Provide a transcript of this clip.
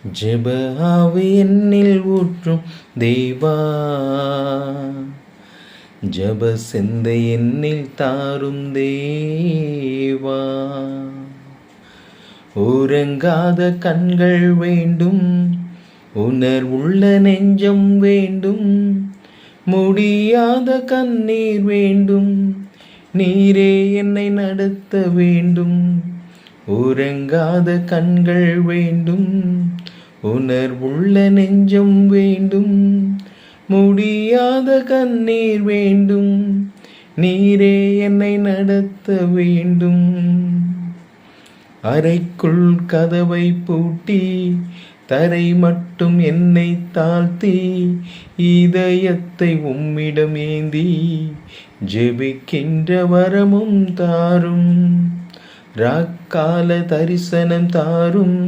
ஜெப ஆவி என்னில் ஊற்றும் தேவா, ஜப சிந்தை என்னில் தாரும் தேவா. உறங்காத கண்கள் வேண்டும், உணர்வுள்ள நெஞ்சம் வேண்டும், முடியாத கண்ணீர் வேண்டும், நீரே என்னை நடத்த வேண்டும். உறங்காத கண்கள் வேண்டும், உணர்வுள்ள நெஞ்சம் வேண்டும், முடியாத கண்ணீர் வேண்டும், நீரே என்னை நடத்த வேண்டும். அறைக்குள் கதவை பூட்டி தரை மட்டும் என்னை தாழ்த்தி இதயத்தை உம்மிடம் ஏந்தி ஜெபிக்கின்ற வரமும் தாரும். ராக்கால தரிசனம் தாரும்.